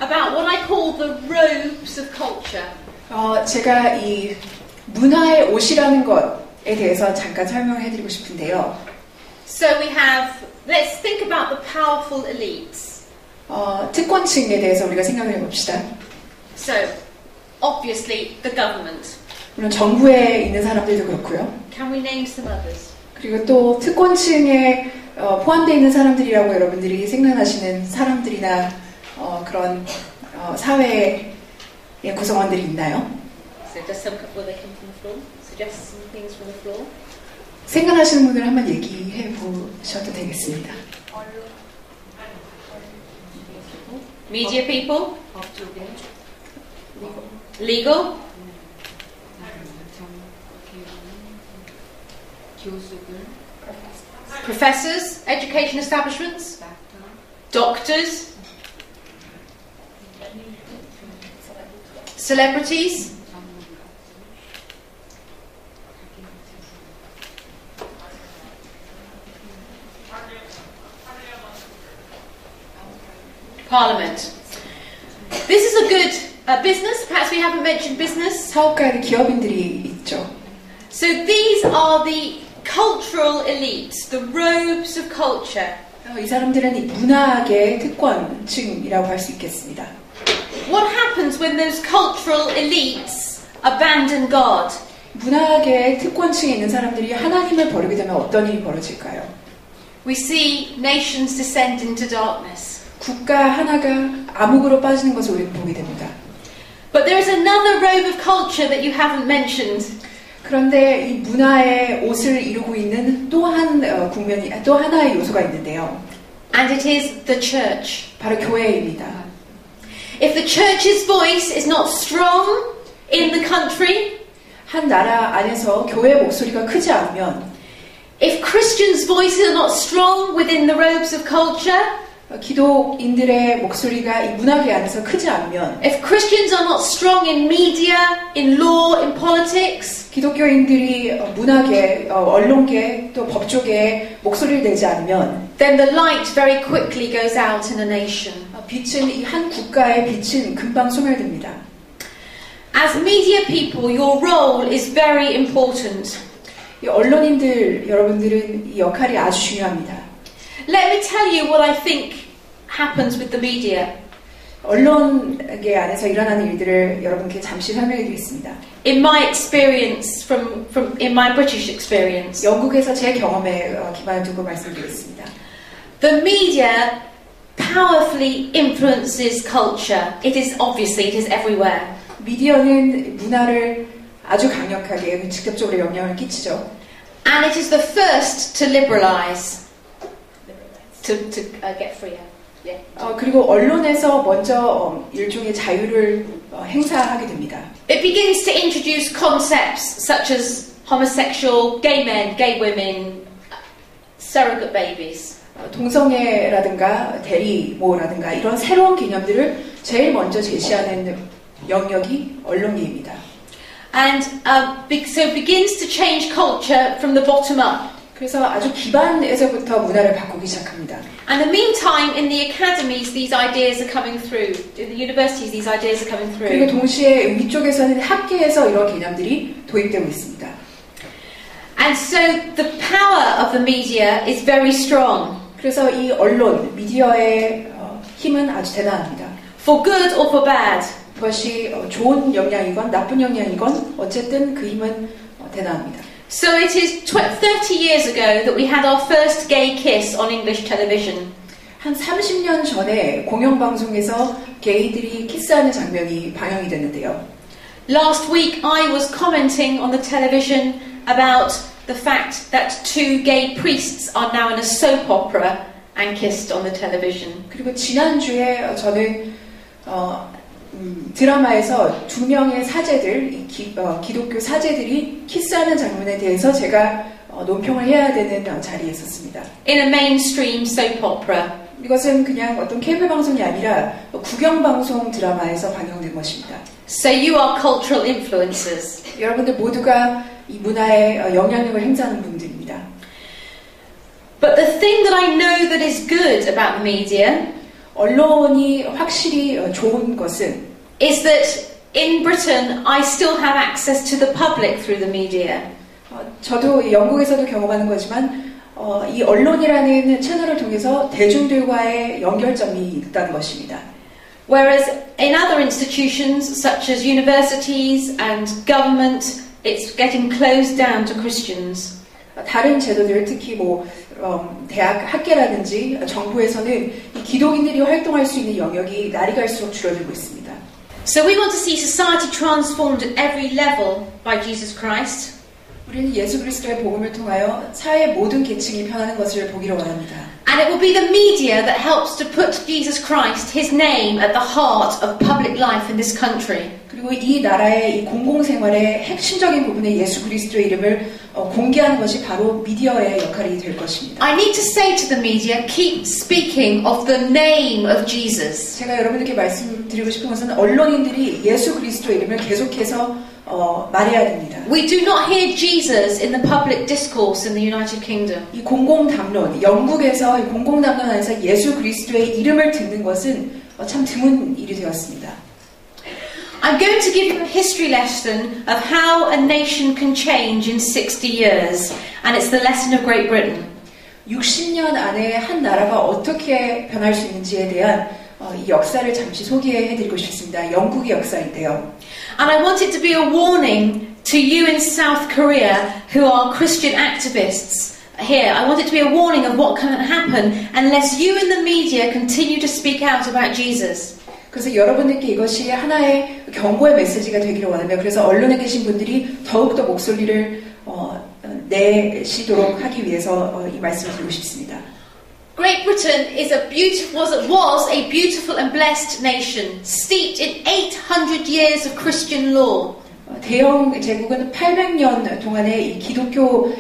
about what I call the robes of culture. 제가 이 문화의 옷이라는 것에 대해서 잠깐 설명해드리고 싶은데요. So let's think about the powerful elites. 특권층에 대해서 우리가 생각을 해봅시다. So, obviously, the government. 물론 정부에 있는 사람들도 그렇고요. Can we name some others? 그리고 또 특권층에 포함되어 있는 사람들이라고 여러분들이 생각하시는 사람들이나 그런 사회의 구성원들이 있나요? So will they come from the floor? Suggest some things from the floor. 생각하시는 분들 한번 얘기해 보셔도 되겠습니다. Media people? Legal? Professors? Education establishments? Doctors? Celebrities? Parliament. This is a good business. Perhaps we haven't mentioned business. 사업가의 기업인들이 있죠. So these are the cultural elites, the robes of culture. 이 사람들은 이 문화계 특권층이라고 할 수 있겠습니다. What happens when those cultural elites abandon God? 문화계 특권층에 있는 사람들이 하나님을 버리게 되면 어떤 일이 벌어질까요? We see nations descend into darkness. 국가 하나가 암흑으로 빠지는 것을 우리는 보게 됩니다. But there is another robe of culture that you haven't mentioned. 그런데 이 문화의 옷을 이루고 있는 또 하나의 요소가 있는데요. And it is the church. 바로 교회입니다. If the church's voice is not strong in the country, 한 나라 안에서 교회의 목소리가 크지 않으면, if Christians' voices are not strong within the robes of culture, 기독인들의 목소리가 이 문화계 안에서 크지 않으면, if Christians are not strong in media, in law, in politics, 기독교인들이 문화계, 언론계, 또 법조계에 목소리를 내지 않으면, then the light very quickly goes out in a nation. 빛은 이 한 국가의 빛은 금방 소멸됩니다. As media people, your role is very important. 이 언론인들 여러분들은 이 역할이 아주 중요합니다. Let me tell you what I think happens with the media. 언론계 안에서 일어나는 일들을 여러분께 잠시 설명해드리겠습니다. In my experience, in my British experience, 영국에서 제 경험에 기반을 두고 말씀드리겠습니다. The media powerfully influences culture. It is everywhere. 미디어는 문화를 아주 강력하게 직접적으로 영향을 끼치죠. And it is the first to liberalize. To get freer. Yeah. 그리고 언론에서 먼저 일종의 자유를 행사하게 됩니다. It begins to introduce concepts such as homosexual, gay men, gay women, surrogate babies. 동성애라든가 대리모라든가 이런 새로운 개념들을 제일 먼저 제시하는 영역이 언론계입니다. And so begins to change culture from the bottom up. 그래서 아주 기반에서부터 문화를 바꾸기 시작합니다. And in the meantime, in the academies, these ideas are coming through. In the universities, these ideas are coming through. 그리고 동시에 위쪽에서는 학계에서 이런 개념들이 도입되고 있습니다. And so the power of the media is very strong. 그래서 이 언론, 미디어의 힘은 아주 대단합니다. For good or for bad. 그것이 좋은 영향이건 나쁜 영향이건 어쨌든 그 힘은 대단합니다. So it is 30 years ago that we had our first gay kiss on English television. 한 30년 전에 공영방송에서 게이들이 키스하는 장면이 방영이 됐는데요. Last week I was commenting on the television about the fact that 2 gay priests are now in a soap opera and kissed on the television. 그리고 지난주에 저는 드라마에서 2명의 사제들, 기독교 사제들이 키스하는 장면에 대해서 제가 논평을 해야 되는 자리에 있었습니다. In a mainstream soap opera. 이것은 그냥 어떤 케이블 방송이 아니라 국영 방송 드라마에서 방영된 것입니다. So you are cultural influencers. 여러분들 모두가 이 문화에 영향력을 행사하는 분들입니다. But the thing that I know that is good about the media, 언론이 확실히 좋은 것은 is that in Britain I still have access to the public through the media. 저도 영국에서도 경험하는 거지만 이 언론이라는 채널을 통해서 대중들과의 연결점이 있다는 것입니다. Whereas in other institutions such as universities and government, it's getting closed down to Christians. 다른 제도들, 특히 대학 학계라든지 정부에서는 이 기독인들이 활동할 수 있는 영역이 날이 갈수록 줄어들고 있습니다. So we want to see society transformed at every level by Jesus Christ. 우리는 예수 그리스도의 복음을 통하여 사회의 모든 계층이 변하는 것을 보기를 원합니다. And it will be the media that helps to put Jesus Christ, His name, at the heart of public life in this country. 그리고 이 나라의 이 공공생활의 핵심적인 부분에 예수 그리스도의 이름을 공개하는 것이 바로 미디어의 역할이 될 것입니다. I need to say to the media, keep speaking of the name of Jesus. 제가 여러분들께 말씀드리고 싶은 것은 언론인들이 예수 그리스도의 이름을 계속해서 말해야 됩니다. We do not hear Jesus in the public discourse in the United Kingdom. 이 공공담론, 영국에서 이 공공담론 안에서 예수 그리스도의 이름을 듣는 것은 참 드문 일이 되었습니다. I'm going to give you a history lesson of how a nation can change in 60 years, and it's the lesson of Great Britain. 60년 안에 한 나라가 어떻게 변할 수 있는지에 대한 이 역사를 잠시 소개해드리고 싶습니다. 영국의 역사인데요. And I want it to be a warning to you in South Korea who are Christian activists here. I want it to be a warning of what can happen unless you in the media continue to speak out about Jesus. 그래서 여러분들께 이것이 하나의 경고의 메시지가 되기를 원하며 그래서 언론에 계신 분들이 더욱더 목소리를 내시도록 하기 위해서 이 말씀을 드리고 싶습니다. Great Britain was a beautiful and blessed nation, steeped in 800 years of Christian law. 대영 제국은 800년 동안의 이 기독교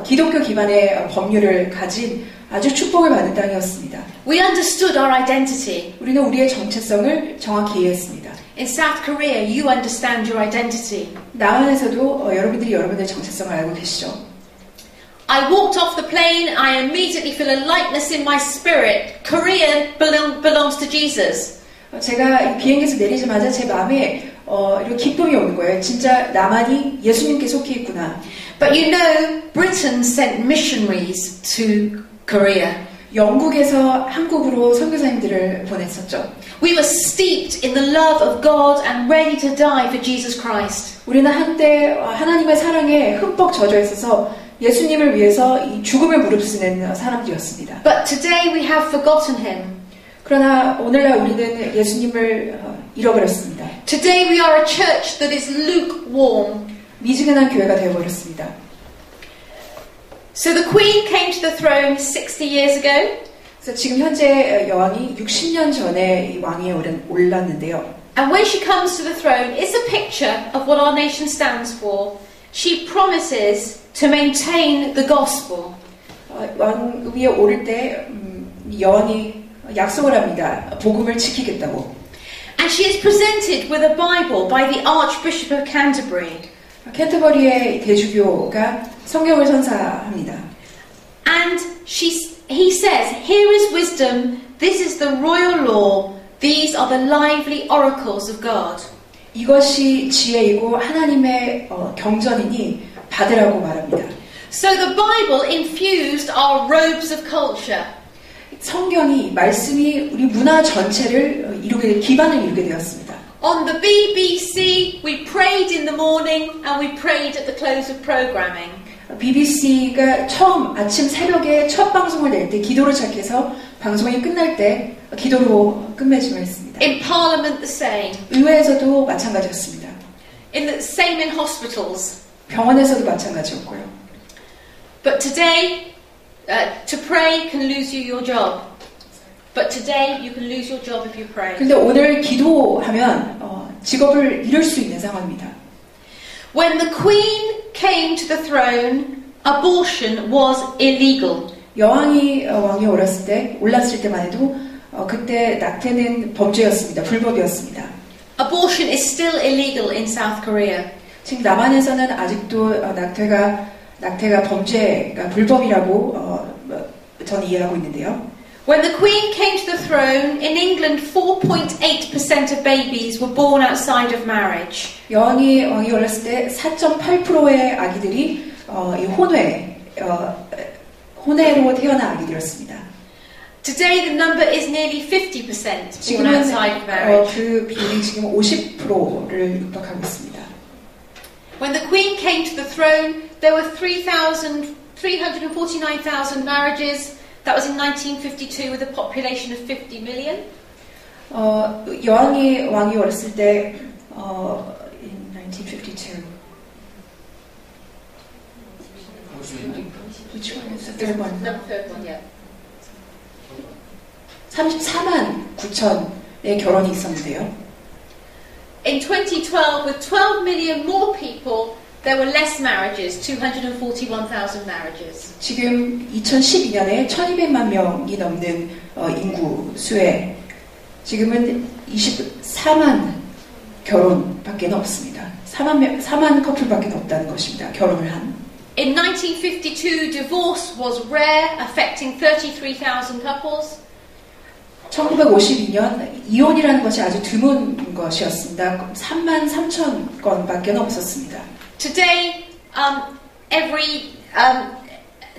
기반의 법률을 가진 아주 축복을 받은 땅이었습니다. We understood our identity. 우리는 우리의 정체성을 정확히 이해했습니다. In South Korea, you understand your identity. 남한에서도 여러분들이 여러분의 정체성을 알고 계시죠. I walked off the plane. I immediately feel a lightness in my spirit. Korea belongs to Jesus. 제가 비행기에서 내리자마자 제 마음에 이런 기쁨이 오는 거예요. 진짜 나만이 예수님께 속해 있구나. But you know, Britain sent missionaries to Korea. 영국에서 한국으로 선교사님들을 보냈었죠. We were steeped in the love of God and ready to die for Jesus Christ. 우리는 한때 하나님의 사랑에 흠뻑 젖어 있어서 예수님을 위해서 이 죽음을 무릅쓰는 사람들이었습니다. But today we have forgotten Him. 그러나 오늘날 우리는 예수님을 잃어버렸습니다. Today we are a church that is lukewarm. 미지근한 교회가 되어버렸습니다. So the Queen came to the throne 60 years ago. 그래서 지금 현재 여왕이 60년 전에 이 왕위에 올랐는데요. And when she comes to the throne, it's a picture of what our nation stands for. She promises to maintain the gospel. 왕위에 오를 때 여왕이 약속을 합니다. 복음을 지키겠다고. And she is presented with a Bible by the Archbishop of Canterbury. 캔터버리의 대주교가 성경을 선사합니다. And he says, "Here is wisdom. This is the royal law. These are the lively oracles of God." 이것이 지혜이고 하나님의 경전이니 받으라고 말합니다. So the Bible infused our robes of culture. 성경이 말씀이 우리 문화 전체를 기반을 이루게 되었습니다. On the BBC, we prayed in the morning and we prayed at the close of programming. BBC가 처음 아침 새벽에 첫 방송을 낼 때 기도를 시작해서 방송이 끝날 때 기도로 끝맺음을 했습니다. In Parliament, the same. 의회에서도 마찬가지였습니다. Same in hospitals. 병원에서도 마찬가지였고요. But today, to pray can lose you your job. But today, you can lose your job if you pray. 근데 오늘 기도하면 직업을 잃을 수 있는 상황입니다. When the Queen came to the throne, abortion was illegal. 여왕이 왕위에 올랐을 때만 해도 그때 낙태는 범죄였습니다. 불법이었습니다. Abortion is still illegal in South Korea. 지금 남한에서는 아직도 낙태가 범죄가 불법이라고 저는 이해하고 있는데요. When the Queen came to the throne, in England 4.8% of babies were born outside of marriage. 여왕이 올랐을 때 4.8%의 아기들이 이 혼외로 태어난 아기들이었습니다. Today the number is nearly 50% born 지금은 outside of marriage. 그 비율이 지금 50%를 육박하고 있습니다. When the Queen came to the throne, there were 349,000 marriages. That was in 1952 with a population of 50 million. 왕이 올랐을 때 in 1952. Which one is the third one? No, third one, yeah. 34만 9천의 결혼이 있었는데요. In 2012, with 12 million more people, there were less marriages, 241,000 marriages. 지금 2012년에 1200만 명이 넘는 인구 수에 지금은 24만 결혼밖에 없습니다. 4만 커플밖에 없다는 것입니다. 결혼을 한. In 1952, divorce was rare, affecting 33,000 couples. 1952년 이혼이라는 것이 아주 드문 것이었습니다. 3만 3천 건밖에 없었습니다. Today,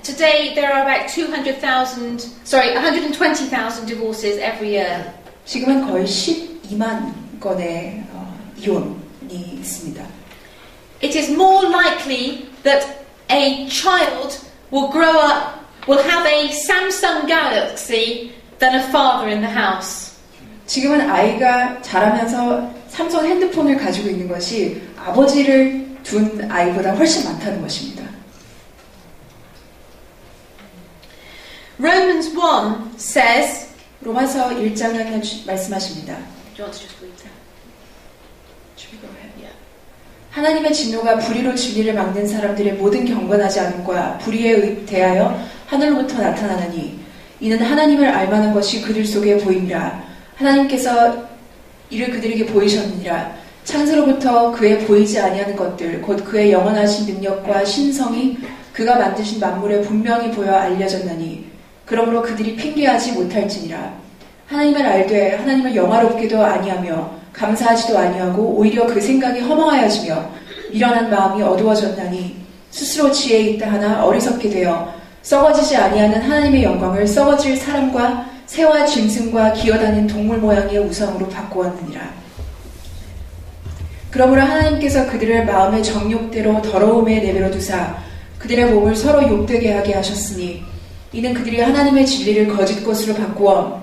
today there are about 120,000 divorces every year. 지금은 거의 12만 건의 이혼이 있습니다. It is more likely that a child will grow up, will have a Samsung Galaxy than a father in the house. 지금은 아이가 자라면서 삼성 핸드폰을 가지고 있는 것이 아버지를 둔 아이보다 훨씬 많다는 것입니다. Romans 1 says, 로마서 1장은 말씀하십니다. do you want to just read that? 하나님의 진노가 불의로 진리를 막는 사람들의 모든 경건하지 않음과 불의에 대하여 하늘로부터 나타나느니 이는 하나님을 알만한 것이 그들 속에 보이니라. 하나님께서 이를 그들에게 보이셨느니라. 창세로부터 그의 보이지 아니하는 것들 곧 그의 영원하신 능력과 신성이 그가 만드신 만물에 분명히 보여 알려졌나니 그러므로 그들이 핑계하지 못할지니라. 하나님을 알되 하나님을 영화롭게도 아니하며 감사하지도 아니하고 오히려 그 생각이 허망하여지며 미련한 마음이 어두워졌나니 스스로 지혜 있다 하나 어리석게 되어 썩어지지 아니하는 하나님의 영광을 썩어질 사람과 새와 짐승과 기어다니는 동물 모양의 우상으로 바꾸었느니라. 그러므로 하나님께서 그들을 마음의 정욕대로 더러움에 내버려 두사 그들의 몸을 서로 욕되게 하게 하셨으니 이는 그들이 하나님의 진리를 거짓 것으로 바꾸어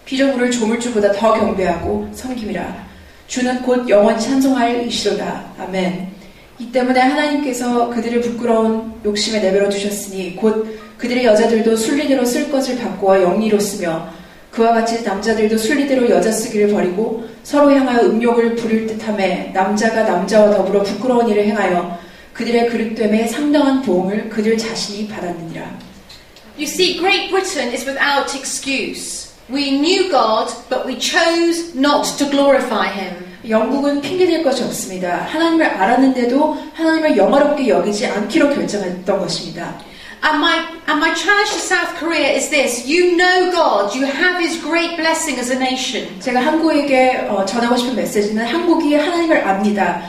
피조물을 조물주보다 더 경배하고 섬김이라. 주는 곧 영원히 찬송할 이시로다. 아멘. 이 때문에 하나님께서 그들을 부끄러운 욕심에 내버려 두셨으니 곧 그들의 여자들도 순리대로 쓸 것을 바꾸어 영리로 쓰며 그와 같이 남자들도 순리대로 여자 쓰기를 버리고 서로 향하여 음욕을 부릴 듯하며 남자가 남자와 더불어 부끄러운 일을 행하여 그들의 그릇됨에 상당한 보응을 그들 자신이 받았느니라. You see, Great Britain is without excuse. We knew God, but we chose not to glorify Him. 영국은 핑계댈 것이 없습니다. 하나님을 알았는데도 하나님을 영화롭게 여기지 않기로 결정했던 것입니다. And my challenge to South Korea is this: you know God, you have His great blessing as a nation. 제가 한국에게 전하고 싶은 메시지는 한국이 하나님을 압니다.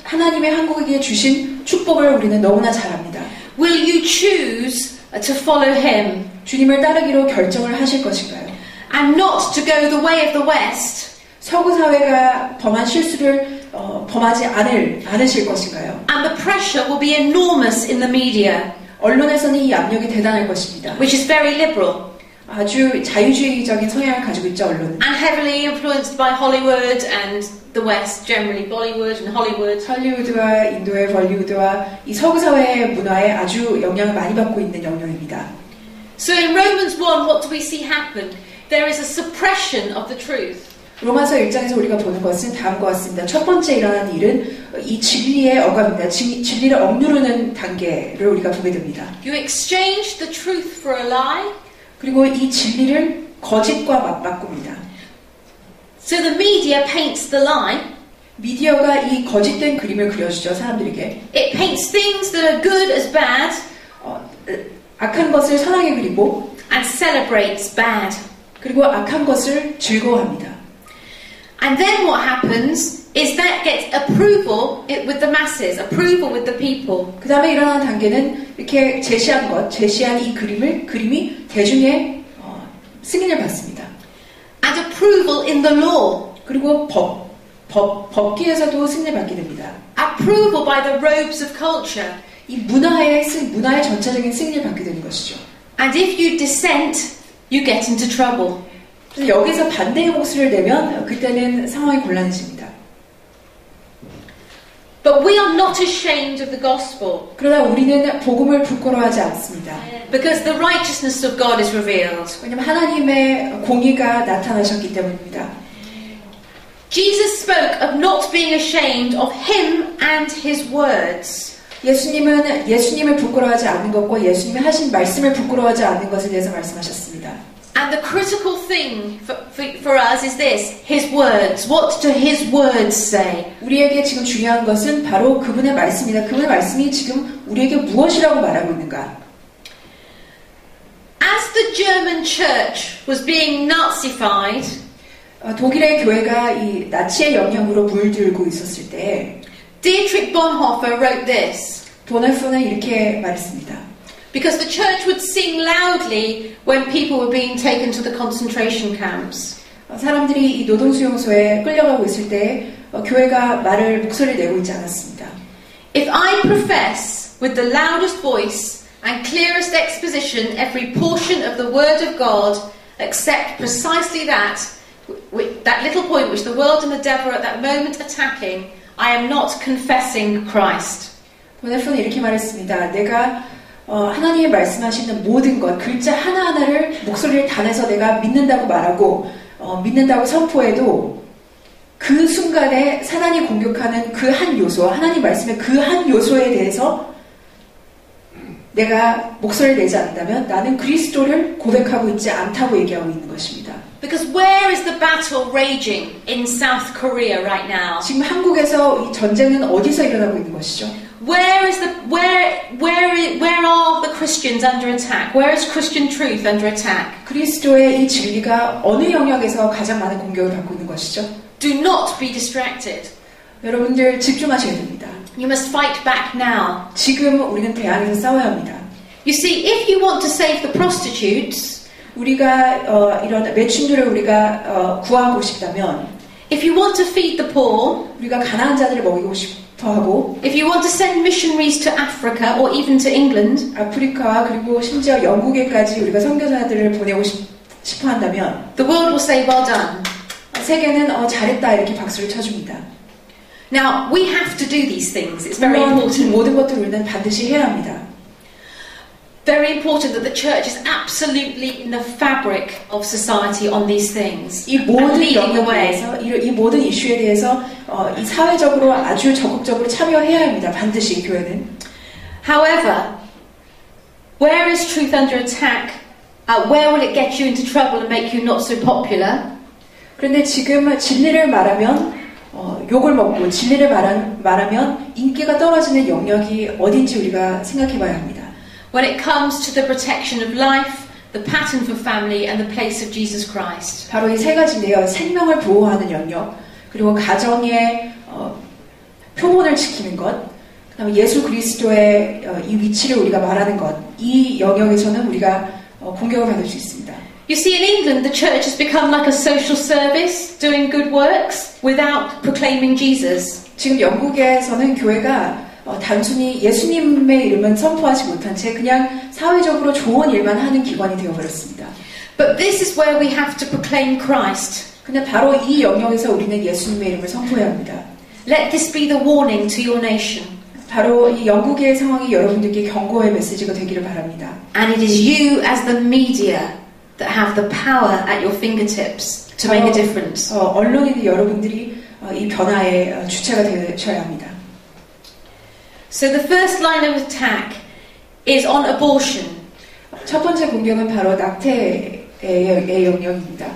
하나님의 한국에게 주신 축복을 우리는 너무나 잘 압니다. Will you choose to follow Him? 주님을 따르기로 결정을 하실 것인가요? And not to go the way of the West. 서구 사회가 범한 실수를 범하지 않으실 것인가요? And the pressure will be enormous in the media. 언론에서는 이 압력이 대단할 것입니다. Which is very liberal. 아주 자유주의적인 성향을 가지고 있죠, 언론은. And heavily influenced by Hollywood and the West, generally Bollywood and Hollywood. 할리우드와 인도의 볼리우드와 이 서구 사회의 문화에 아주 영향을 많이 받고 있는 영역입니다. So in Romans 1, what do we see happen? There is a suppression of the truth. 로마서 1장에서 우리가 보는 것은 다음과 같습니다. 첫 번째 일어나는 일은 이 진리의 억압입니다. 진리를 억누르는 단계를 우리가 보게 됩니다. You exchange the truth for a lie. 그리고 이 진리를 거짓과 맞바꿉니다. So the media paints the lie. 미디어가 이 거짓된 그림을 그려주죠, 사람들에게. It paints things that are good as bad. 악한 것을 선하게 그리고 and celebrates bad. 그리고 악한 것을 즐거워합니다. And then what happens is that gets approval with the masses, approval with the people. 그 다음에 일어나는 단계는 이렇게 제시한 이 그림이 대중의 승인을 받습니다. And approval in the law. 그리고 법기에서도 승인을 받게 됩니다. Approval by the robes of culture. 이 문화의 전체적인 승인을 받게 되는 것이죠. And if you dissent, you get into trouble. 그래서 여기서 반대의 목소리를 내면 그때는 상황이 곤란해집니다. But we are not ashamed of the gospel. 그러나 우리는 복음을 부끄러워하지 않습니다. Because the righteousness of God is revealed. 왜냐하면 하나님의 공의가 나타나셨기 때문입니다. Jesus spoke of not being ashamed of him and his words. 예수님은 예수님을 부끄러워하지 않는 것과 예수님이 하신 말씀을 부끄러워하지 않는 것에 대해서 말씀하셨습니다. And the critical thing for us is this, his words. What do his words say? 우리에게 지금 중요한 것은 바로 그분의 말씀이다. 그분의 말씀이 지금 우리에게 무엇이라고 말하고 있는가? As the German church was being Nazified, 독일의 교회가 이 나치의 영향으로 물들고 있었을 때 Dietrich Bonhoeffer wrote this. 보네프는 이렇게 말했습니다. Because the church would sing loudly when people were being taken to the concentration camps. 사람들이 이 노동수용소에 끌려가고 있을 때 교회가 목소리를 내고 있지 않았습니다. If I profess with the loudest voice and clearest exposition every portion of the word of God, except precisely that little point which the world and the devil are at that moment attacking, I am not confessing Christ. 보네프는 이렇게 말했습니다. 내가 하나님이 말씀하시는 모든 것, 글자 하나하나를 목소리를 다 내서 내가 믿는다고 말하고 믿는다고 선포해도 그 순간에 사단이 공격하는 그 한 요소, 하나님 말씀의 그 한 요소에 대해서 내가 목소리를 내지 않는다면 나는 그리스도를 고백하고 있지 않다고 얘기하고 있는 것입니다. Because where is the battle raging in South Korea right now? 지금 한국에서 이 전쟁은 어디서 일어나고 있는 것이죠? Where are the Christians under attack? Where is Christian truth under attack? 그리스도의 이 진리가 어느 영역에서 가장 많은 공격을 받고 있는 것이죠? Do not be distracted. 여러분들 집중하셔야 됩니다. You must fight back now. 지금 우리는 대항에서 싸워야 합니다. You see, if you want to save the prostitutes, 우리가 이런 매춘들을 우리가 구하고 싶다면, if you want to feed the poor, 우리가 가난한 자들을 먹이고 싶어하고, if you want to send missionaries to Africa or even to England, 아프리카와 그리고 심지어 영국에까지 우리가 선교사들을 보내고 싶어한다면, the world will say well done. 세계는 잘했다 이렇게 박수를 쳐줍니다. Now we have to do these things. It's very important. 모든 것들을 우리는 반드시 해야 합니다. Very important that the church is absolutely in the fabric of society on these things. 이 모든 영역에서 이 모든 이슈에 대해서 이 사회적으로 아주 적극적으로 참여해야 합니다. 반드시 교회는. However, where is truth under attack? Where will it get you into trouble and make you not so popular? 그런데 지금 진리를 말하면 욕을 먹고 진리를 말하면 인기가 떨어지는 영역이 어딘지 우리가 생각해봐야 합니다. When it comes to the protection of life, the pattern for family, and the place of Jesus Christ. 바로 이 세 가지인데요. 생명을 보호하는 영역, 그리고 가정의 표본을 지키는 것, 그다음에 예수 그리스도의 이 위치를 우리가 말하는 것, 이 영역에서는 우리가 공격을 받을 수 있습니다. You see, in England, the church has become like a social service, doing good works without proclaiming Jesus. 지금 영국에서는 교회가 단순히 예수님의 이름은 선포하지 못한 채 그냥 사회적으로 좋은 일만 하는 기관이 되어버렸습니다. But this is where we have to proclaim Christ. 근데 바로 이 영역에서 우리는 예수님의 이름을 선포해야 합니다. Let this be the warning to your nation. 바로 이 영국의 상황이 여러분들께 경고의 메시지가 되기를 바랍니다. And it is you as the media that have the power at your fingertips to make a difference. 언론인들 여러분들이 이 변화의 주체가 되셔야 합니다. So the first line of attack is on abortion. 첫 번째 공격은 바로 낙태의 영역입니다.